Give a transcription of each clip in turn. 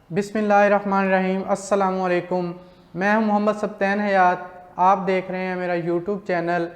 बिस्मिल्लाहिर्रहमानिर्रहीम। अस्सलामुअलैकुम। मैं हूं मोहम्मद सब्तैन हयात। आप देख रहे हैं मेरा यूट्यूब चैनल।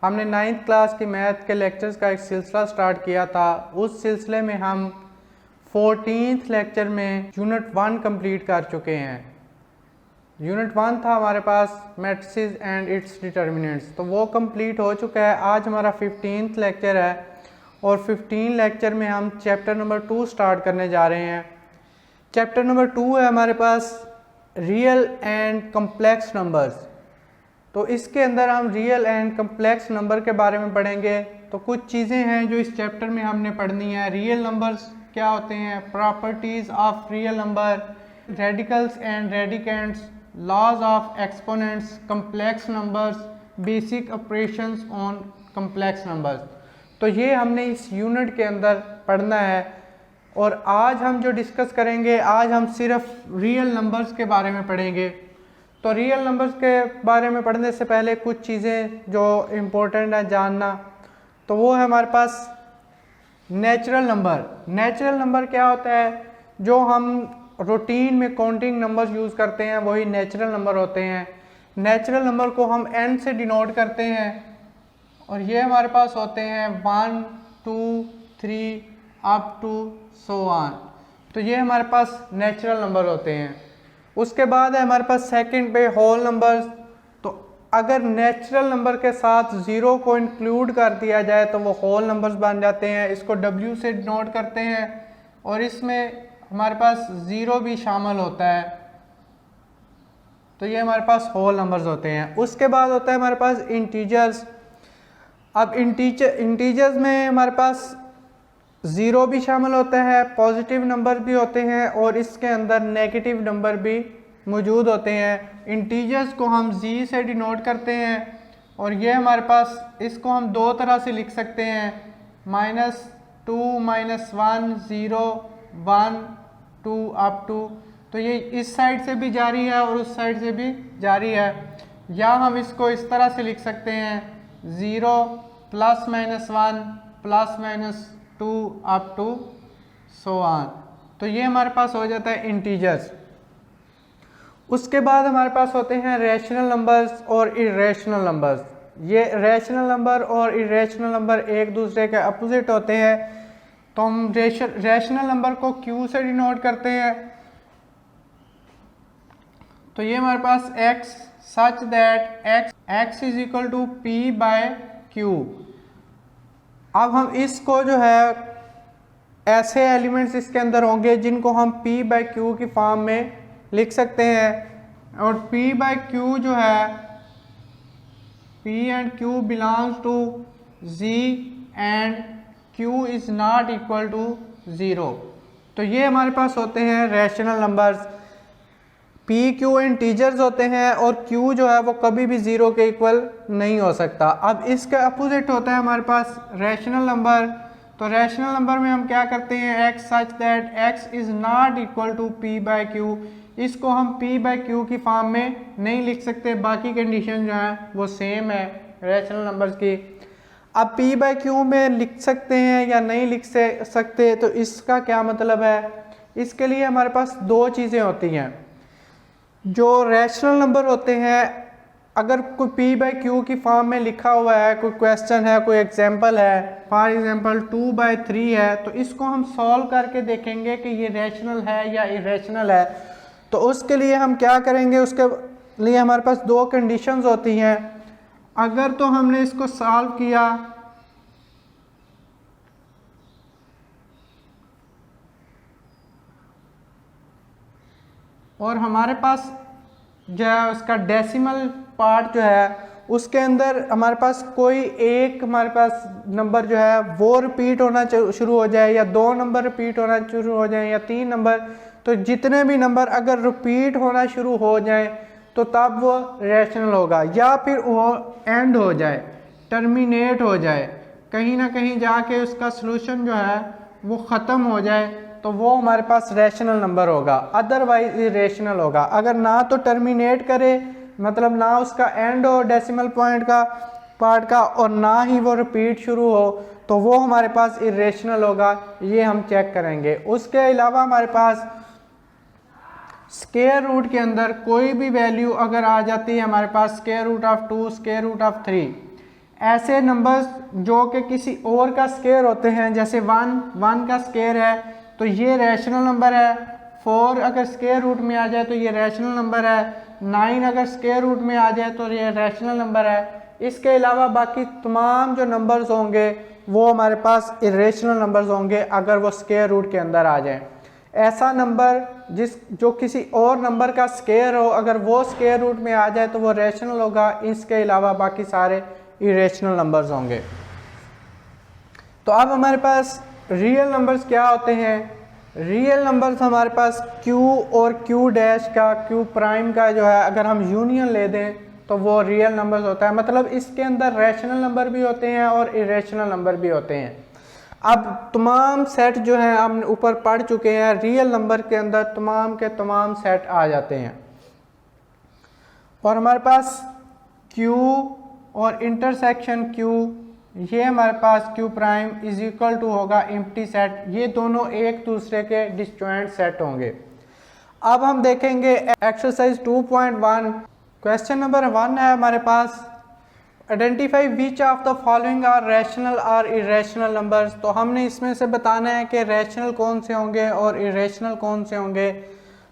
हमने 9th क्लास की मैथ के लेक्चर्स का एक सिलसिला स्टार्ट किया था। उस सिलसिले में हम 14th लेक्चर में यूनिट 1 कंप्लीट कर चुके हैं। यूनिट 1 था हमारे पास मैट्रिसेस एंड इट्स डिटर्मिनेंट्स, तो वो कंप्लीट हो चुका है। आज हमारा 15th लेक्चर है और 15 लेक्चर में हम चैप्टर नंबर 2 स्टार्ट करने जा रहे हैं। चैप्टर नंबर 2 है हमारे पास रियल एंड कम्प्लेक्स नंबर्स। तो इसके अंदर हम रियल एंड कम्प्लेक्स नंबर के बारे में पढ़ेंगे। तो कुछ चीज़ें हैं जो इस चैप्टर में हमने पढ़नी है। रियल नंबर्स क्या होते हैं, properties of real number, radicals and radicands, laws of exponents, complex numbers, basic operations on complex numbers. तो ये हमने इस यूनिट के अंदर पढ़ना है। और आज हम जो डिस्कस करेंगे, आज हम सिर्फ रियल नंबर्स के बारे में पढ़ेंगे। तो रियल नंबर्स के बारे में पढ़ने से पहले कुछ चीज़ें जो इम्पोर्टेंट है जानना, तो वो है हमारे पास नेचुरल नंबर। नेचुरल नंबर क्या होता है, जो हम रूटीन में काउंटिंग नंबर्स यूज़ करते हैं वही नेचुरल नंबर होते हैं। नेचुरल नंबर को हम n से डिनोट करते हैं और ये हमारे पास होते हैं 1, 2, 3 अप टू सो ऑन। तो ये हमारे पास नेचुरल नंबर होते हैं। उसके बाद है हमारे पास सेकंड पे होल नंबर्स। तो अगर नेचुरल नंबर के साथ ज़ीरो को इंक्लूड कर दिया जाए तो वो होल नंबर्स बन जाते हैं। इसको W से नोट करते हैं और इसमें हमारे पास ज़ीरो भी शामिल होता है। तो ये हमारे पास होल नंबर्स होते हैं। उसके बाद होता है हमारे पास इंटीजर्स। अब इंटीजर्स में हमारे पास ज़ीरो भी शामिल होता है, पॉजिटिव नंबर भी होते हैं और इसके अंदर नेगेटिव नंबर भी मौजूद होते हैं। इंटीजर्स को हम जी से डिनोट करते हैं और ये हमारे पास, इसको हम दो तरह से लिख सकते हैं, -2, -1, 0, 1, 2 अप टू। तो ये इस साइड से भी जारी है और उस साइड से भी जारी है। या हम इसको इस तरह से लिख सकते हैं 0 +-1 +-2 अप टू सो ऑन। तो ये हमारे पास हो जाता है इंटीजर्स। उसके बाद हमारे पास होते हैं रैशनल नंबर्स और इरेशनल नंबर्स। ये रैशनल नंबर और इरेशनल नंबर एक दूसरे के अपोजिट होते हैं। तो हम रैशनल नंबर को Q से डिनोट करते हैं। तो ये हमारे पास x such that x is equal to P/Q। अब हम इसको जो है, ऐसे एलिमेंट्स इसके अंदर होंगे जिनको हम P/Q की फॉर्म में लिख सकते हैं। और P/Q जो है, P and Q belongs to Z and Q is not equal to 0। तो ये हमारे पास होते हैं rational numbers. P, Q integers होते हैं और Q जो है वो कभी भी 0 के इक्वल नहीं हो सकता। अब इसके अपोजिट होता है हमारे पास रैशनल नंबर। तो रैशनल नंबर में हम क्या करते हैं, x such that x is not equal to P/Q। इसको हम P/Q की फॉर्म में नहीं लिख सकते। बाकी कंडीशन जो है वो सेम है रैशनल नंबर्स की। अब P/Q में लिख सकते हैं या नहीं लिख सकते, तो इसका क्या मतलब है। इसके लिए हमारे पास दो चीज़ें होती हैं। जो रैशनल नंबर होते हैं, अगर कोई P/Q की फॉर्म में लिखा हुआ है, कोई क्वेश्चन है, कोई एग्जांपल है, फॉर एग्जांपल 2/3 है, तो इसको हम सॉल्व करके देखेंगे कि ये रैशनल है या इरेशनल है। तो उसके लिए हम क्या करेंगे, उसके लिए हमारे पास दो कंडीशंस होती हैं। अगर तो हमने इसको सॉल्व किया और हमारे पास जो है उसका डेसिमल पार्ट जो है उसके अंदर हमारे पास कोई एक हमारे पास नंबर जो है वो रिपीट होना शुरू हो जाए, या दो नंबर रिपीट होना शुरू हो जाए, या 3 नंबर, तो जितने भी नंबर अगर रिपीट होना शुरू हो जाए तो तब वो रैशनल होगा। या फिर वो एंड हो जाए, टर्मिनेट हो जाए, कहीं ना कहीं जाके उसका सलूशन जो है वो ख़त्म हो जाए, तो वो हमारे पास रैशनल नंबर होगा। अदरवाइज इरेशनल होगा। अगर ना तो टर्मिनेट करे, मतलब ना उसका एंड हो डेसिमल पॉइंट का पार्ट का, और ना ही वो रिपीट शुरू हो, तो वो हमारे पास इरेशनल होगा। ये हम चेक करेंगे। उसके अलावा हमारे पास स्क्वायर रूट के अंदर कोई भी वैल्यू अगर आ जाती है हमारे पास square root of 2, square root of 3, ऐसे नंबर्स जो कि किसी और का स्क्वायर होते हैं, जैसे 1 का स्क्वायर है तो ये रैशनल नंबर है, 4 अगर स्क्वायर रूट में आ जाए तो ये रैशनल नंबर है, 9 अगर स्क्वायर रूट में आ जाए तो ये रैशनल नंबर है। इसके अलावा बाकी तमाम जो नंबर्स होंगे वो हमारे पास इरेशनल नंबर्स होंगे अगर वो स्क्वायर रूट के अंदर आ जाए। ऐसा नंबर जो किसी और नंबर का स्क्वायर हो, अगर वो स्क्वायर रूट में आ जाए तो वो रैशनल होगा। इसके अलावा बाकी सारे इरेशनल नंबर्स होंगे। तो अब हमारे पास रियल नंबर्स क्या होते हैं? रियल नंबर्स हमारे पास Q और Q डैश का, Q प्राइम का जो है अगर हम यूनियन ले दें तो वो रियल नंबर्स होता है। मतलब इसके अंदर रैशनल नंबर भी होते हैं और इरेशनल नंबर भी होते हैं। अब तमाम सेट जो है हम ऊपर पढ़ चुके हैं, रियल नंबर के अंदर तमाम के तमाम सेट आ जाते हैं। और हमारे पास Q और इंटरसेक्शन Q, ये हमारे पास Q prime is equal to होगा एम्प्टी सेट। ये दोनों एक दूसरे के डिस्जॉइंट सेट होंगे। अब हम देखेंगे एक्सरसाइज 2.1। क्वेश्चन नंबर 1 है हमारे पास, identify which of the following are rational और इरेशनल नंबर्स। तो हमने इसमें से बताना है कि रैशनल कौन से होंगे और इरेशनल कौन से होंगे।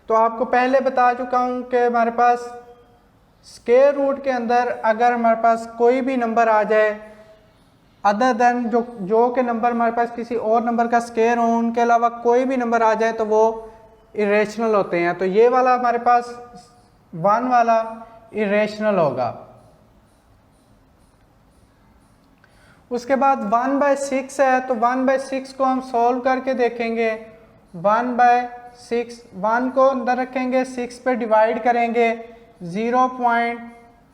तो आपको पहले बता चुका हूँ कि हमारे पास स्क्वायर रूट के अंदर अगर हमारे पास कोई भी नंबर आ जाए अदर देन जो के नंबर हमारे पास किसी और नंबर का स्क्वायर हो, उनके अलावा कोई भी नंबर आ जाए तो वो इरेशनल होते हैं। तो ये वाला हमारे पास 1 वाला इरेशनल होगा। उसके बाद 1/6 है, तो 1/6 को हम सॉल्व करके देखेंगे। 1/6, 1 को अंदर रखेंगे, 6 पे डिवाइड करेंगे, 0 पॉइंट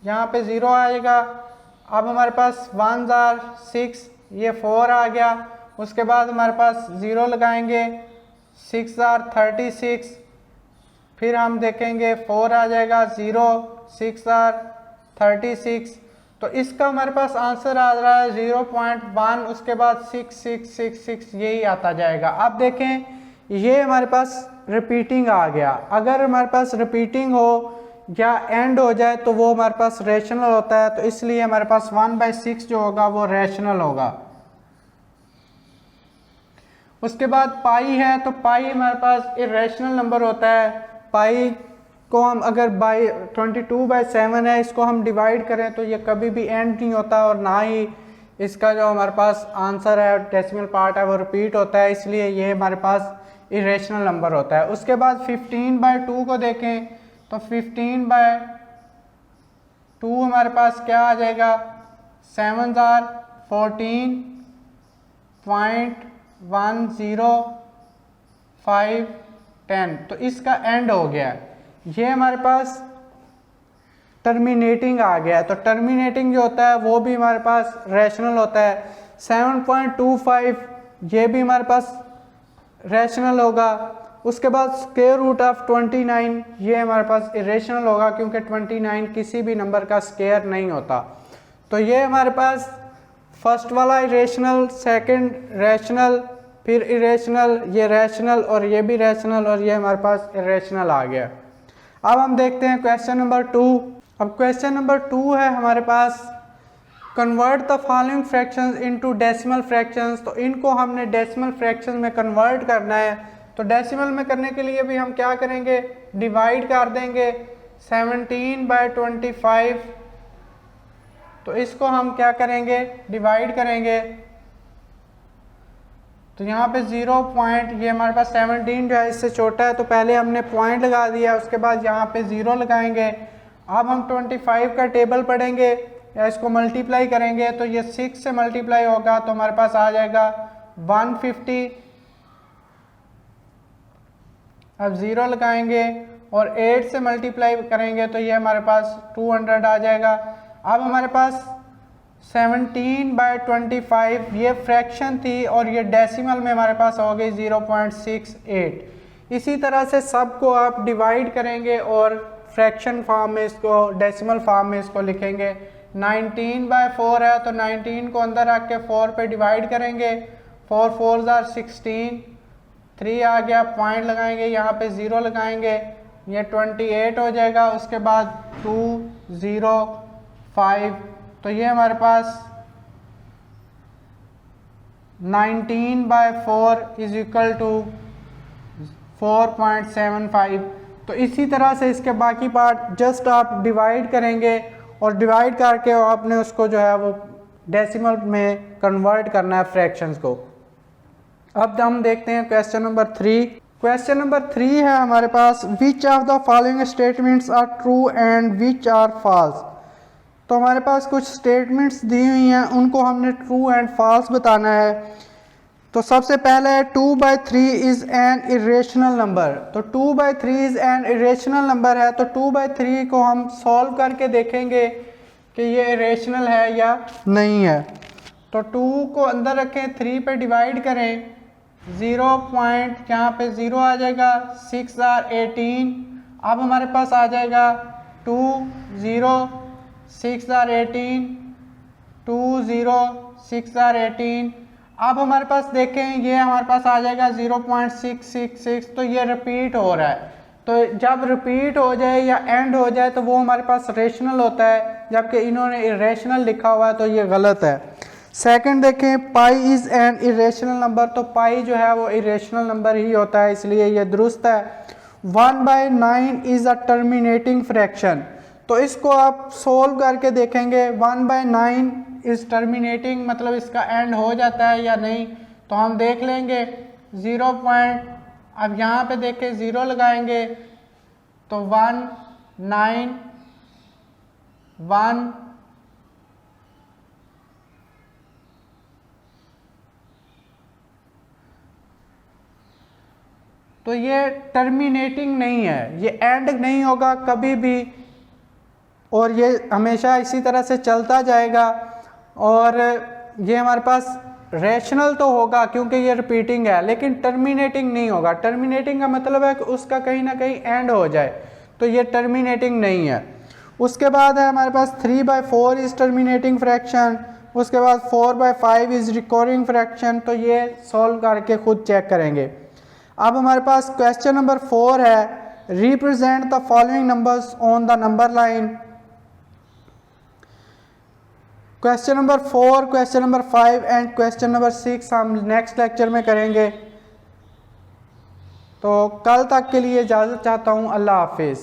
यहाँ पे 0 आएगा। अब हमारे पास 1 जार 6, ये 4 आ गया। उसके बाद हमारे पास 0 लगाएंगे, 6 जार 36, फिर हम देखेंगे 4 आ जाएगा, 0, 6 जार 36। तो इसका हमारे पास आंसर आ रहा है 0.1, उसके बाद 6666 यही आता जाएगा। अब देखें ये हमारे पास रिपीटिंग आ गया। अगर हमारे पास रिपीटिंग हो या एंड हो जाए तो वो हमारे पास रैशनल होता है। तो इसलिए हमारे पास 1/6 जो होगा वो रैशनल होगा। उसके बाद पाई है, तो पाई हमारे पास इरेशनल नंबर होता है। पाई को हम अगर 22/7 है, इसको हम डिवाइड करें तो ये कभी भी एंड नहीं होता और ना ही इसका जो हमारे पास आंसर है डेसिमल पार्ट है वो रिपीट होता है, इसलिए ये हमारे पास इरेशनल नंबर होता है। उसके बाद 15/2 को देखें तो 15/2 हमारे पास क्या आ जाएगा, 7 जार 14.10510। तो इसका एंड हो गया। ये हमारे पास टर्मिनेटिंग आ गया। तो टर्मिनेटिंग जो होता है वो भी हमारे पास रैशनल होता है। 7.25 ये भी हमारे पास रैशनल होगा। उसके बाद स्क्वायर रूट ऑफ 29 ये हमारे पास इरेशनल होगा, क्योंकि 29 किसी भी नंबर का स्क्वायर नहीं होता। तो ये हमारे पास फर्स्ट वाला इरेशनल, सेकंड रैशनल, फिर इरेशनल, ये रैशनल और ये भी रैशनल, और ये हमारे पास इरेशनल आ गया। अब हम देखते हैं क्वेश्चन नंबर 2। अब क्वेश्चन नंबर 2 है हमारे पास, convert the following fractions into decimal fractions. तो इनको हमने डेसिमल फ्रैक्शंस में कन्वर्ट करना है। तो डेसिमल में करने के लिए भी हम क्या करेंगे, डिवाइड कर देंगे 17/25। तो इसको हम क्या करेंगे, डिवाइड करेंगे। तो यहाँ पे 0 पॉइंट, ये हमारे पास 17 जो है इससे छोटा है, तो पहले हमने पॉइंट लगा दिया, उसके बाद यहाँ पे 0 लगाएंगे। अब हम 25 का टेबल पढ़ेंगे या इसको मल्टीप्लाई करेंगे, तो ये 6 से मल्टीप्लाई होगा तो हमारे पास आ जाएगा 150। अब 0 लगाएंगे और 8 से मल्टीप्लाई करेंगे तो ये हमारे पास 200 आ जाएगा। अब हमारे पास 17/25 ये फ्रैक्शन थी और ये डेसिमल में हमारे पास हो गई 0.68। इसी तरह से सबको आप डिवाइड करेंगे और फ्रैक्शन फॉर्म में इसको, डेसिमल फॉर्म में इसको लिखेंगे। 19/4 है, तो 19 को अंदर रख के 4 पे डिवाइड करेंगे। 4 4 16, 3 आ गया, पॉइंट लगाएंगे, यहाँ पे 0 लगाएंगे, ये 28 हो जाएगा। उसके बाद 2 0 5, तो ये हमारे पास 19/4 इज इक्वल टू 4.75। तो इसी तरह से इसके बाकी पार्ट जस्ट आप डिवाइड करेंगे और डिवाइड करके आपने उसको जो है वो डेसिमल में कन्वर्ट करना है फ्रैक्शंस को। अब हम देखते हैं क्वेश्चन नंबर 3। क्वेश्चन नंबर 3 है हमारे पास, which of the following statements are true and which are false. तो हमारे पास कुछ स्टेटमेंट्स दी हुई हैं, उनको हमने ट्रू एंड फॉल्स बताना है। तो सबसे पहले 2/3 इज़ एन इरेशनल नंबर। तो 2/3 इज़ एन इरेशनल नंबर है, तो 2/3 को हम सॉल्व करके देखेंगे कि ये इरेशनल है या नहीं है। तो 2 को अंदर रखें, 3 पे डिवाइड करें, 0 पॉइंट यहाँ पे 0 आ जाएगा, 6 are 18। अब हमारे पास आ जाएगा 2 0 6 are 18, 2 0 6 are 18। अब हमारे पास देखें ये हमारे पास आ जाएगा 0.666। तो ये रिपीट हो रहा है, तो जब रिपीट हो जाए या एंड हो जाए तो वो हमारे पास रेशनल होता है, जबकि इन्होंने इरेशनल लिखा हुआ है तो ये गलत है। सेकंड देखें, पाई इज़ एन इरेशनल नंबर। तो पाई जो है वो इरेशनल नंबर ही होता है, इसलिए ये दुरुस्त है। 1/9 इज़ अ टर्मिनेटिंग फ्रैक्शन। तो इसको आप सोल्व करके देखेंगे, 1/9 इज़ टर्मिनेटिंग, मतलब इसका एंड हो जाता है या नहीं। तो हम देख लेंगे 0 पॉइंट, अब यहाँ पे देखें 0 लगाएंगे तो 1 9 1 तो ये टर्मिनेटिंग नहीं है, ये एंड नहीं होगा कभी भी, और ये हमेशा इसी तरह से चलता जाएगा। और ये हमारे पास रेशनल तो होगा क्योंकि ये रिपीटिंग है, लेकिन टर्मिनेटिंग नहीं होगा। टर्मिनेटिंग का मतलब है कि उसका कहीं ना कहीं एंड हो जाए, तो ये टर्मिनेटिंग नहीं है। उसके बाद है हमारे पास 3/4 इज़ टर्मिनेटिंग फ्रैक्शन। उसके बाद 4/5 इज़ रिकरिंग फ्रैक्शन। तो ये सॉल्व करके खुद चेक करेंगे। अब हमारे पास क्वेश्चन नंबर 4 है, represent the following numbers on the number line. Question number 4, question number 5 and question number 6 हम नेक्स्ट लेक्चर में करेंगे। तो कल तक के लिए इजाज़त चाहता हूँ। अल्लाह हाफिज़।